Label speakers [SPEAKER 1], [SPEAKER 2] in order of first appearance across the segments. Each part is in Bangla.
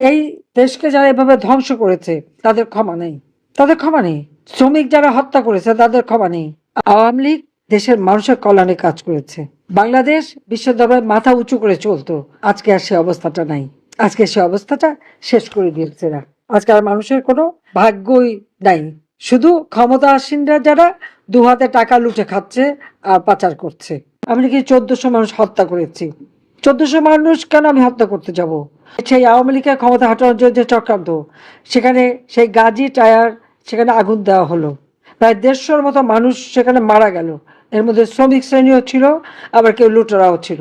[SPEAKER 1] এই দেশকে যারা এভাবে ধ্বংস করেছে তাদের ক্ষমা নেই, তাদের ক্ষমা নেই। শ্রমিক যারা হত্যা করেছে তাদের ক্ষমা নেই। আওয়ামী লীগ দেশের মানুষের কল্যাণে কাজ করেছে। বাংলাদেশ বিশ্বের দরবারে মাথা উঁচু করে চলতো, আজকে আর সে অবস্থাটা নাই। আজকে সে অবস্থাটা শেষ করে দিয়েছে না। আজকে আর মানুষের কোনো ভাগ্যই নাই। শুধু ক্ষমতাসীনরা যারা দু হাতে টাকা লুটে খাচ্ছে আর পাচার করছে। আমি নাকি 1400 মানুষ হত্যা করেছি। 1400 মানুষ কেন আমি হত্যা করতে যাব? সেই আওয়ামী লীগের ক্ষমতা হটানোর জন্য যে চক্রান্ত, সেখানে সেই গাজী টায়ার, সেখানে আগুন দেওয়া হলো। প্রায় 150-র মতো মানুষ সেখানে মারা গেল। এর মধ্যে শ্রমিক শ্রেণীও ছিল, আবার কেউ লুটেরাও ছিল।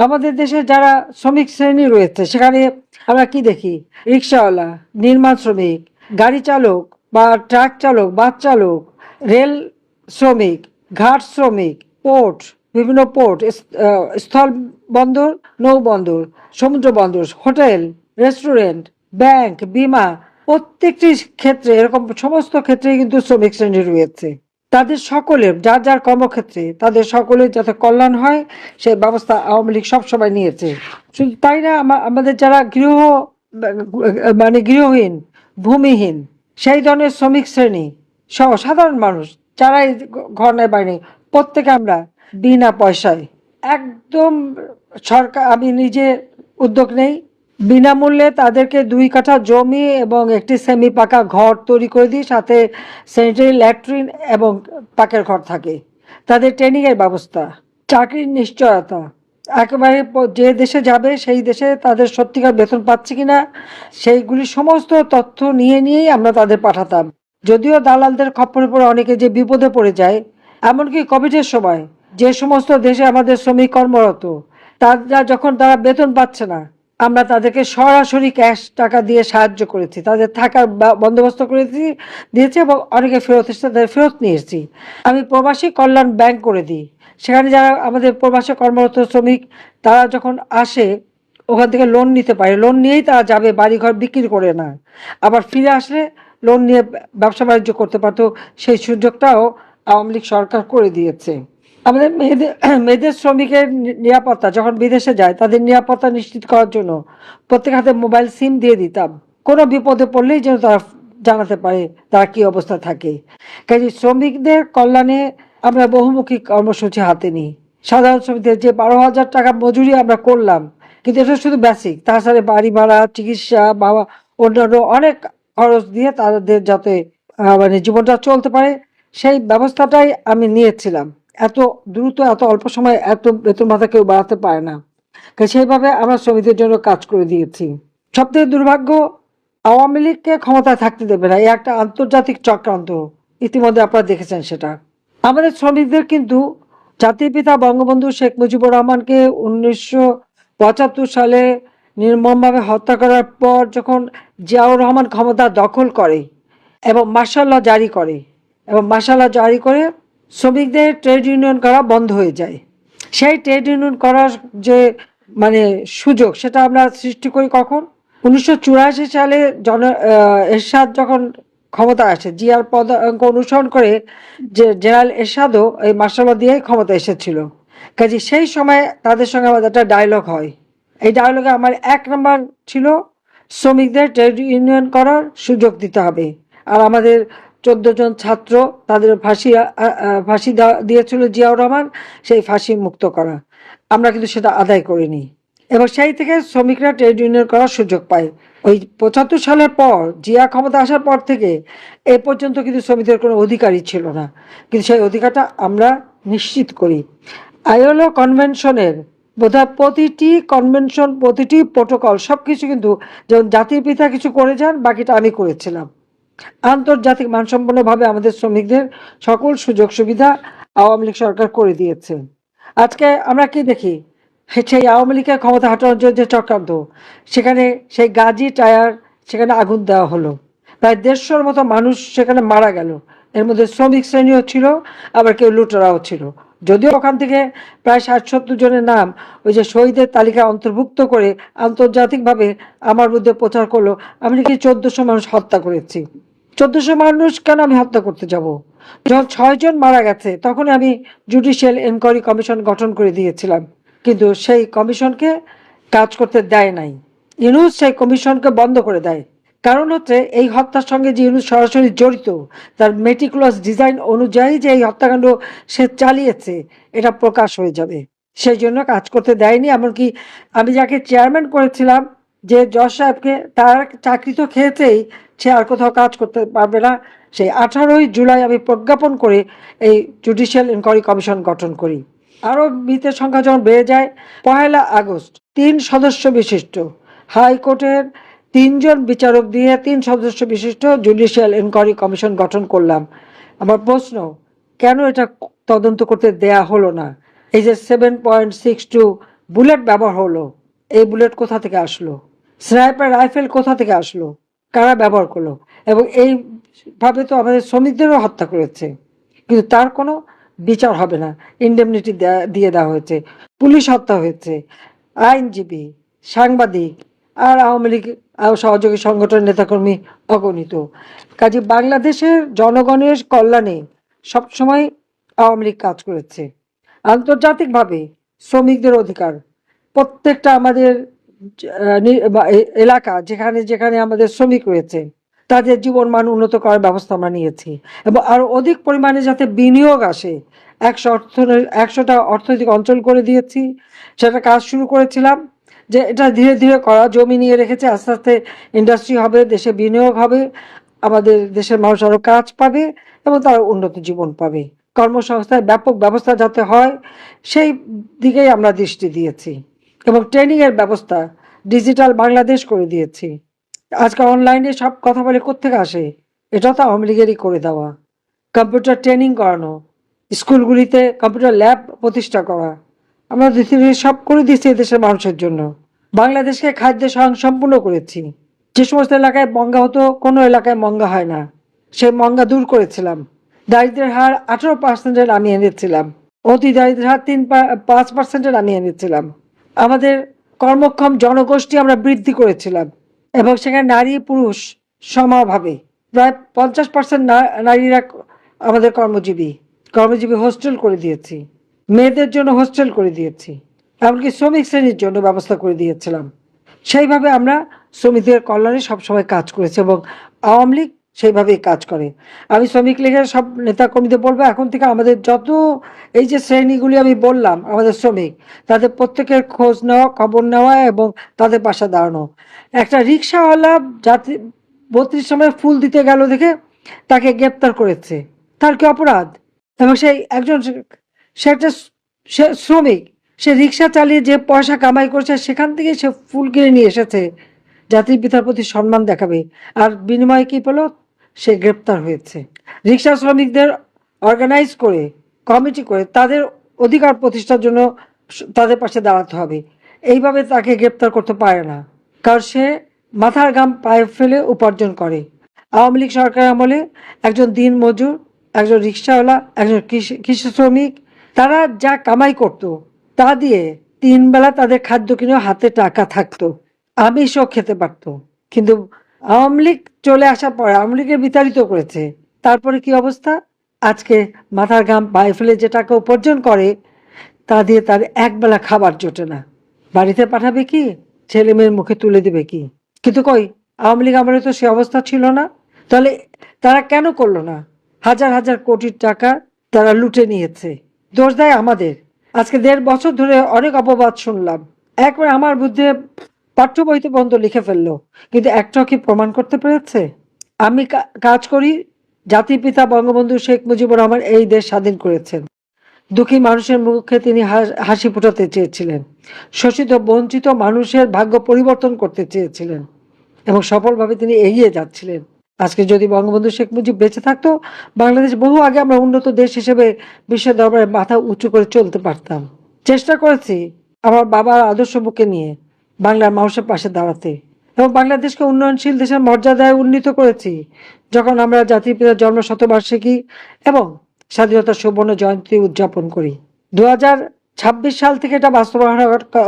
[SPEAKER 1] আমাদের দেশে যারা শ্রমিক শ্রেণী রয়েছে সেখানে আমরা কি দেখি? রিক্সাওয়ালা, নির্মাণ শ্রমিক, গাড়ি চালক বা ট্রাক চালক, বাস চালক, রেল শ্রমিক, ঘাট শ্রমিক, পোর্ট, বিভিন্ন পোর্ট, স্থল বন্দর, নৌবন্দর, সমুদ্র বন্দর, হোটেল, রেস্টুরেন্ট, ব্যাংক, বিমা, প্রত্যেকটি ক্ষেত্রে এরকম সমস্ত ক্ষেত্রে কিন্তু শ্রমিক শ্রেণী রয়েছে। তাদের সকলের যার যার কর্মক্ষেত্রে তাদের সকলের যাতে কল্যাণ হয় সেই ব্যবস্থা আওয়ামী লীগ সবসময় নিয়েছে। শুধু তাই না, আমাদের যারা গৃহহীন, ভূমিহীন, সেই ধরনের শ্রমিক শ্রেণী সহ সাধারণ মানুষ যারা ঘর নেই বাড়ি নেই, প্রত্যেকে আমরা বিনা পয়সায় একদম, সরকার, আমি নিজে উদ্যোগ নেই, বিনামূল্যে তাদেরকে 2 কাঠা জমি এবং একটি সেমি পাকা ঘর তৈরি করে দিই, সাথে স্যানিটারি ল্যাট্রিন এবং পাকের ঘর থাকে। তাদের ট্রেনিংয়ের ব্যবস্থা, চাকরির নিশ্চয়তা, একেবারে যে দেশে যাবে সেই দেশে তাদের সত্যিকার বেতন পাচ্ছে কিনা সেইগুলি সমস্ত তথ্য নিয়েই আমরা তাদের পাঠাতাম। যদিও দালালদের খপ্পরে পড়ে অনেকে যে বিপদে পড়ে যায়, এমনকি কোভিডের সময় যে সমস্ত দেশে আমাদের শ্রমিক কর্মরত, যখন তারা বেতন পাচ্ছে না, আমরা তাদেরকে সরাসরি ক্যাশ টাকা দিয়ে সাহায্য করেছি, তাদের থাকার বন্দোবস্ত করেছি, দিয়েছি, এবং অনেকে ফেরত এসেছে তাদের ফেরত নিয়ে এসেছি। আমি প্রবাসী কল্যাণ ব্যাংক করে দিই। সেখানে যারা আমাদের প্রবাসে কর্মরত শ্রমিক, তারা যখন আসে ওখান থেকে লোন নিতে পারে, লোন নিয়েই তারা যাবে, বাড়িঘর বিক্রি করে না। আবার ফিরে আসলে লোন নিয়ে ব্যবসা বাণিজ্য করতে পারতো, সেই সুযোগটাও আওয়ামী লীগ সরকার করে দিয়েছে। আমাদের মেয়েদের শ্রমিকের নিরাপত্তা, যখন বিদেশে যায় তাদের নিরাপত্তা নিশ্চিত করার জন্য প্রত্যেক হাতে মোবাইল সিম দিয়ে দিতাম। কোনো বিপদে পড়লেই যেন তারা জানাতে পারে তারা কি অবস্থা থাকে। কাজে শ্রমিকদের কল্যাণে আমরা বহুমুখী কর্মসূচি হাতে নিই। সাধারণ শ্রমিকদের যে 12,000 টাকা মজুরি আমরা করলাম, কিন্তু এটা শুধু বেসিক, তাছাড়া বাড়ি ভাড়া, চিকিৎসা বা অন্যান্য অনেক খরচ দিয়ে তাদের যাতে মানে জীবনটা চলতে পারে সেই ব্যবস্থাটাই আমি নিয়েছিলাম। এত দ্রুত, এত অল্প সময়ে এত বেতন ভাতা কেউ বাড়াতে পারে না। সেইভাবে আমরা শ্রমিকদের জন্য কাজ করে দিয়েছি। সবথেকে দুর্ভাগ্য, আওয়ামী লীগকে ক্ষমতায় থাকতে দেবে না, এই একটা আন্তর্জাতিক চক্রান্ত, ইতিমধ্যে আপনারা দেখেছেন সেটা। আমাদের শ্রমিকদের কিন্তু জাতির পিতা বঙ্গবন্ধু শেখ মুজিবুর রহমানকে 1975 সালে নির্মমভাবে হত্যা করার পর যখন জিয়াউর রহমান ক্ষমতা দখল করে এবং মার্শাল ল জারি করে শ্রমিকদের ট্রেড ইউনিয়ন করা বন্ধ হয়ে যায়। সেই ট্রেড ইউনিয়ন করার যে মানে সুযোগ, সেটা আমরা সৃষ্টি করি কখন? 1984 সালে এরশাদ যখন ক্ষমতা আসে, জিয়ার পদাঙ্ক অনুসরণ করে যে জেনারেল এরশাদও এই মার্শাল ল দিয়েই ক্ষমতা এসেছিল। কাজে সেই সময় তাদের সঙ্গে আমাদের একটা ডায়লগ হয়। এই ডায়লগে আমার 1 নম্বর ছিল শ্রমিকদের ট্রেড ইউনিয়ন করার সুযোগ দিতে হবে। আর আমাদের 14 জন ছাত্র, তাদের ফাঁসি দিয়েছিল জিয়াউর রহমান, সেই ফাঁসি মুক্ত করা আমরা কিন্তু সেটা আদায় করিনি। এবং সেই থেকে শ্রমিকরা ট্রেড ইউনিয়ন করার সুযোগ পায়। ওই 75 সালের পর, জিয়া ক্ষমতা আসার পর থেকে এ পর্যন্ত কিন্তু শ্রমিকদের কোনো অধিকারই ছিল না, কিন্তু সেই অধিকারটা আমরা নিশ্চিত করি। আইএলও কনভেনশনের বোধহয় প্রতিটি কনভেনশন, প্রতিটি প্রোটোকল, সব কিছু কিন্তু যেমন জাতির পিতা কিছু করে যান, বাকিটা আমি করেছিলাম। আন্তর্জাতিক মানসম্পন্নভাবে আমাদের শ্রমিকদের সকল সুযোগ সুবিধা আওয়ামী লীগ সরকার করে দিয়েছে। আজকে আমরা কি দেখি? সেই আওয়ামী লীগের ক্ষমতা হটানোর জন্য যে চক্রান্ত, সেখানে সেই গাজী টায়ার, সেখানে আগুন দেওয়া হলো। প্রায় 150-র মতো মানুষ সেখানে মারা গেল। এর মধ্যে শ্রমিক শ্রেণীও ছিল, আবার কেউ লুটেরাও ছিল। যদিও ওখান থেকে প্রায় 60-70 জনের নাম ওই যে শহীদের তালিকায় অন্তর্ভুক্ত করে আন্তর্জাতিকভাবে আমার বিরুদ্ধে প্রচার করলো, আমি নাকি 1400 মানুষ হত্যা করেছি। 1400 মানুষ কেন আমি হত্যা করতে যাব? যখন 6 জন মারা গেছে তখন আমি জুডিশিয়াল এনকোয়ারি কমিশন গঠন করে দিয়েছিলাম, কিন্তু সেই কমিশনকে কাজ করতে দেয় নাই। ইউনূস সেই কমিশনকে বন্ধ করে দেয়। কারণ হচ্ছে এই হত্যার সঙ্গে যে ইউনূস সরাসরি জড়িত, তার মেটিকুলাস ডিজাইন অনুযায়ী যে এই হত্যাকাণ্ড সে চালিয়েছে এটা প্রকাশ হয়ে যাবে, সেই জন্য কাজ করতে দেয়নি। এমনকি আমি যাকে চেয়ারম্যান করেছিলাম, যে জজ সাহেবকে, তার চাকরি তো খেয়েছেই, সে আর কোথাও কাজ করতে পারবে না। সেই 18ই জুলাই আমি প্রজ্ঞাপন করে এই জুডিশিয়াল ইনকোয়ারি কমিশন গঠন করি। আরও মৃতের সংখ্যা যখন বেড়ে যায়, 1 আগস্ট 3 সদস্য বিশিষ্ট হাইকোর্টের 3 জন বিচারক দিয়ে 3 সদস্য বিশিষ্ট জুডিশিয়াল ইনকোয়ারি কমিশন গঠন করলাম। আমার প্রশ্ন, কেন এটা তদন্ত করতে দেয়া হলো না? এই যে 7.62 বুলেট ব্যবহার হলো, এই বুলেট কোথা থেকে আসলো? স্নাইপার রাইফেল কোথা থেকে আসলো? কারা ব্যবহার করলো? এবং এইভাবে তো আমাদের শ্রমিকদেরও হত্যা করেছে, কিন্তু তার কোনো বিচার হবে না। ইন্ডেমনিটি দিয়ে দেওয়া হয়েছে, পুলিশ হত্যা হয়েছে, আইনজীবী, সাংবাদিক আর আওয়ামী লীগ সহযোগী সংগঠনের নেতাকর্মী অগণিত। কাজে বাংলাদেশের জনগণের কল্যাণে সবসময় আওয়ামী লীগ কাজ করেছে। আন্তর্জাতিকভাবে শ্রমিকদের অধিকার, প্রত্যেকটা আমাদের এলাকা যেখানে যেখানে আমাদের শ্রমিক রয়েছে তাদের জীবন মান উন্নত করার ব্যবস্থা আমরা নিয়েছি, এবং আরো অধিক পরিমাণে যাতে বিনিয়োগ আসে 100টা অর্থনৈতিক অঞ্চল করে দিয়েছি। সেটা কাজ শুরু করেছিলাম, যে এটা ধীরে ধীরে করা, জমি নিয়ে রেখেছে, আস্তে আস্তে ইন্ডাস্ট্রি হবে, দেশে বিনিয়োগ হবে, আমাদের দেশের মানুষ আরো কাজ পাবে এবং তারা উন্নত জীবন পাবে, কর্মসংস্থায় ব্যাপক ব্যবস্থা যাতে হয় সেই দিকেই আমরা দৃষ্টি দিয়েছি। এবং ট্রেনিং এর ব্যবস্থা ডিজিটাল বাংলাদেশ করে দিয়েছি। আজকে অনলাইনে সব কথা বলে কোত্থেকে আসে? এটা তো আওয়ামী লীগেরই করে দেওয়া। কম্পিউটার ট্রেনিং করানো, স্কুলগুলিতে কম্পিউটার ল্যাব প্রতিষ্ঠা করা, আমরা সব করে দিচ্ছি দেশের মানুষের জন্য। বাংলাদেশকে খাদ্য স্বয়ংসম্পূর্ণ করেছি। যে সমস্ত এলাকায় মঙ্গা হতো, কোনো এলাকায় মঙ্গা হয় না, সেই মঙ্গা দূর করেছিলাম। দারিদ্রের হার 18% নামিয়ে এনেছিলাম, অতি দারিদ্রের হার 5% নামিয়ে এনেছিলাম। আমাদের কর্মক্ষম জনগোষ্ঠী আমরা বৃদ্ধি করেছিলাম, এবং সেখানে নারী পুরুষ সমানভাবে প্রায় 50% নারীরা আমাদের কর্মজীবী হোস্টেল করে দিয়েছি, মেয়েদের জন্য হোস্টেল করে দিয়েছি, এমনকি শ্রমিক শ্রেণীর জন্য ব্যবস্থা করে দিয়েছিলাম। সেইভাবে আমরা শ্রমিকদের কল্যাণে সবসময় কাজ করেছি, এবং আওয়ামী লীগ সেইভাবেই কাজ করে। আমি শ্রমিক লীগের সব নেতাকর্মীদের বলবো, এখন থেকে আমাদের যত এই যে শ্রেণীগুলি আমি বললাম আমাদের শ্রমিক, তাদের প্রত্যেকের খোঁজ নেওয়া, খবর নেওয়া এবং তাদের পাশে দাঁড়ানো। একটা রিক্সাওয়ালা যাত্রী 32 সময় ফুল দিতে গেল দেখে তাকে গ্রেপ্তার করেছে, তার কি অপরাধ? এবং সেই একজন, সে একটা সে শ্রমিক, সে রিক্সা চালিয়ে যে পয়সা কামাই করছে সেখান থেকে সে ফুল কিনে নিয়ে এসেছে জাতির পিতার প্রতি সম্মান দেখাবে, আর বিনিময়ে কি পেল? সে গ্রেপ্তার হয়েছে। রিক্সা শ্রমিকদের অর্গানাইজ করে, কমিটি করে তাদের অধিকার প্রতিষ্ঠার জন্য তাদের পাশে দাঁড়াতে হবে। এইভাবে তাকে গ্রেপ্তার করতে পারে না, কারণ সে মাথার ঘাম পায়ে ফেলে উপার্জন করে। আওয়ামী লীগ সরকার আমলে একজন দিন মজুর, একজন রিক্সাওয়ালা, একজন কৃষি শ্রমিক, তারা যা কামাই করত তা দিয়ে 3 বেলা তাদের খাদ্য কিনে হাতে টাকা থাকতো, আমিষও খেতে পারত। কিন্তু আওয়ামী লীগ চলে আসার পরে আওয়ামী লীগের বিতাড়িত করেছে, তারপরে কি অবস্থা? আজকে মাথার ঘাম পায়ে ফেলে যে টাকা উপার্জন করে তা দিয়ে তার একবেলা খাবার জোটে না, বাড়িতে পাঠাবে কি, ছেলে মেয়ের মুখে তুলে দেবে কি? কিন্তু কই, আওয়ামী লীগ আমলে তো সে অবস্থা ছিল না। তাহলে তারা কেন করলো না? হাজার হাজার কোটি টাকা তারা লুটে নিয়েছে, দোষ দেয় আমাদের। আজকে 1.5 বছর ধরে অনেক অপবাদ শুনলাম, একবার আমার বুদ্ধে পাঠ্য বইতে পর্যন্ত লিখে ফেললো, কিন্তু একটাও কি প্রমাণ করতে পেরেছে? আমি কাজ করি, জাতির পিতা বঙ্গবন্ধু শেখ মুজিবুর রহমান এই দেশ স্বাধীন করেছেন, দুঃখী মানুষের মুখে তিনি হাসি ফোটাতে চেয়েছিলেন, শোষিত বঞ্চিত মানুষের ভাগ্য পরিবর্তন করতে চেয়েছিলেন, এবং সফলভাবে তিনি এগিয়ে যাচ্ছিলেন। আজকে যদি বঙ্গবন্ধু শেখ মুজিব বেঁচে থাকতো, বাংলাদেশ বহু আগে আমরা উন্নত দেশ হিসেবে বিশ্বের দরবারে মাথা উঁচু করে চলতে পারতাম। চেষ্টা করেছি আমার বাবার আদর্শ বুকে নিয়ে বাংলার মানুষের পাশে দাঁড়াতে, এবং বাংলাদেশকে উন্নয়নশীল দেশের মর্যাদায় উন্নীত করেছি। যখন আমরা জাতির পিতার জন্ম শতবার্ষিকী এবং স্বাধীনতার সুবর্ণ জয়ন্তী উদযাপন করি, 2026 সাল থেকে এটা বাস্তবায়ন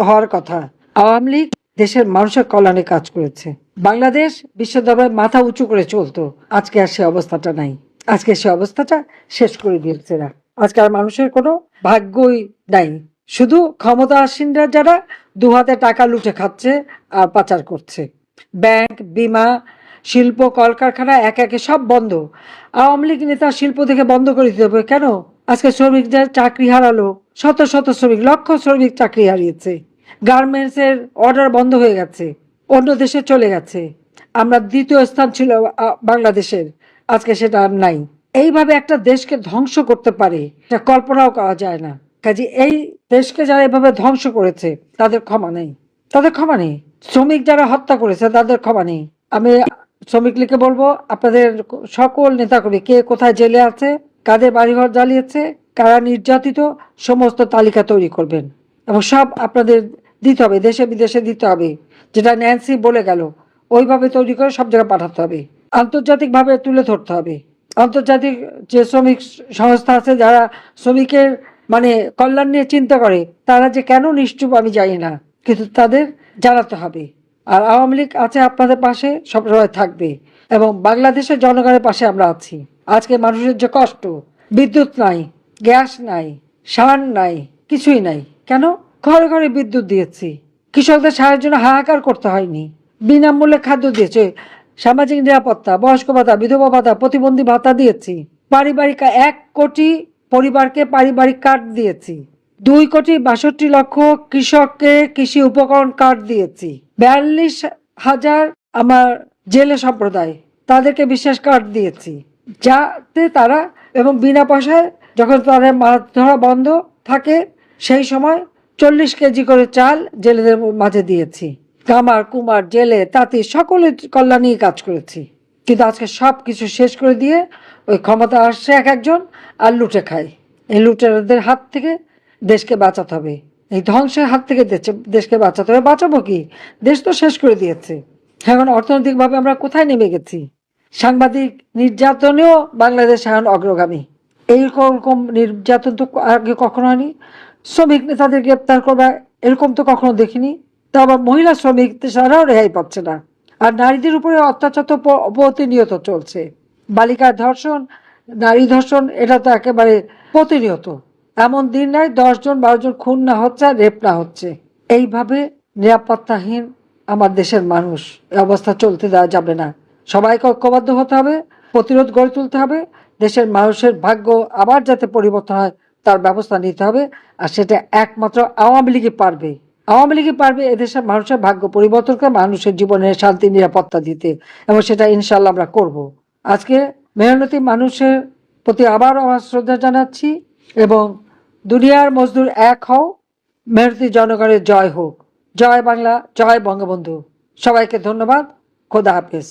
[SPEAKER 1] হওয়ার কথা। আওয়ামী লীগ দেশের মানুষের কল্যাণে কাজ করেছে, বাংলাদেশ বিশ্বের দরবারে মাথা উঁচু করে চলতো। আজকে আর সে অবস্থাটা নাই, আজকে সে অবস্থাটা শেষ করে দিয়েছে না। আজকে আর মানুষের কোনো ভাগ্যই নাই, শুধু ক্ষমতাসীনরা যারা দুহাতে টাকা লুটে খাচ্ছে আর পাচার করছে। ব্যাংক, বিমা, শিল্প, কলকারখানা একে একে সব বন্ধ। আওয়ামী লীগ নেতা শিল্প থেকে বন্ধ করে দিতে হবে কেন? আজকে শ্রমিকদের চাকরি হারালো, শত শত শ্রমিক, লক্ষ শ্রমিক চাকরি হারিয়েছে। গার্মেন্টসের অর্ডার বন্ধ হয়ে গেছে, অন্য দেশে চলে গেছে। আমরা দ্বিতীয় স্থান ছিল বাংলাদেশের, আজকে সেটা আর নাই। এইভাবে একটা দেশকে ধ্বংস করতে পারে এটা কল্পনাও করা যায় না। কাজে এই দেশকে যারা এভাবে ধ্বংস করেছে তাদের ক্ষমা নেই, তাদের ক্ষমা নেই। শ্রমিক যারা হত্যা করেছে তাদের ক্ষমা নেই। আমি শ্রমিক লীগকে বলবো, আপনাদের সকল নেতাকর্মী কে কোথায় জেলে আছে, কাদের বাড়িঘর জ্বালিয়েছে, কারা নির্যাতিত, সমস্ত তালিকা তৈরি করবেন এবং সব আপনাদের দিতে হবে, দেশে বিদেশে দিতে হবে। যেটা ন্যান্সি বলে গেল ওইভাবে তৈরি করে সব জায়গায় পাঠাতে হবে, আন্তর্জাতিকভাবে তুলে ধরতে হবে। আন্তর্জাতিক যে শ্রমিক সংস্থা আছে যারা শ্রমিকের মানে কল্যাণ নিয়ে চিন্তা করে, তারা যে কেন নিশ্চুপ আমি জানি না, কিন্তু তাদের জানাতে হবে। আর আওয়ামী লীগ আছে আপনাদের পাশে, সবসময় থাকবে এবং বাংলাদেশের জনগণের পাশে আমরা আছি। আজকে মানুষের যে কষ্ট, বিদ্যুৎ নাই, গ্যাস নাই, সার নাই, কিছুই নাই। কেন? ঘরে ঘরে বিদ্যুৎ দিয়েছি, কৃষকদের সারের জন্য হাহাকার করতে হয়নি, বিনামূল্যে খাদ্য দিয়েছে, সামাজিক নিরাপত্তা, বয়স্ক ভাতা, বিধবা ভাতা, প্রতিবন্ধী ভাতা দিয়েছি, পারিবারিক 1 কোটি পরিবারকে পারিবারিক কার্ড দিয়েছি, 2,62,00,000 কৃষককে কৃষি উপকরণ কার্ড দিয়েছি, 42,000 আমার জেলে সম্প্রদায় তাদেরকে বিশেষ কার্ড দিয়েছি, যাতে তারা এবং বিনা পয়সায় যখন তাদের মাছ ধরা বন্ধ থাকে সেই সময় 40 কেজি করে চাল জেলেদের মাঝে দিয়েছি। কামার, কুমার, জেলে, তাঁতি সকলের কল্যাণেই কাজ করেছি। কিন্তু আজকে সব কিছু শেষ করে দিয়ে ওই ক্ষমতা আসছে এক একজন আর লুটে খায়। এই লুটেরাদের হাত থেকে দেশকে বাঁচাতে হবে, এই ধ্বংসের হাত থেকে দেশকে বাঁচাতে হবে। বাঁচাবো কি? দেশ তো শেষ করে দিয়েছে। এখন অর্থনৈতিকভাবে আমরা কোথায় নেমে গেছি? সাংবাদিক নির্যাতনেও বাংলাদেশ এখন অগ্রগামী। এইরকম নির্যাতন তো আগে কখনো হয়নি। শ্রমিক নেতাদের গ্রেপ্তার করবে এরকম তো কখনো দেখিনি। তা আবার মহিলা শ্রমিক তারাও রেহাই পাচ্ছে না। আর নারীদের উপরে অত্যাচার তো প্রতিনিয়ত চলছে। বালিকার ধর্ষণ, নারী ধর্ষণ, এটা তো একেবারে প্রতিনিয়ত। এমন দিন নাই 10 জন 12 জন খুন না হচ্ছে আর রেপ না হচ্ছে। এইভাবে নিরাপত্তাহীন আমার দেশের মানুষ, এই অবস্থা চলতে দেওয়া যাবে না। সবাইকে ঐক্যবদ্ধ হতে হবে, প্রতিরোধ গড়ে তুলতে হবে, দেশের মানুষের ভাগ্য আবার যাতে পরিবর্তন হয় তার ব্যবস্থা নিতে হবে। আর সেটা একমাত্র আওয়ামী লীগই পারবে। আওয়ামী লীগই পারবে এদেশের মানুষের ভাগ্য পরিবর্তন করে মানুষের জীবনের শান্তি নিরাপত্তা দিতে, এবং সেটা ইনশাল্লাহ আমরা করব। আজকে মেহনতি মানুষের প্রতি আবার আমার শ্রদ্ধা জানাচ্ছি এবং দুনিয়ার মজদুর এক হও, মেহনতি জনগণের জয় হোক। জয় বাংলা, জয় বঙ্গবন্ধু। সবাইকে ধন্যবাদ। খোদা হাফেজ।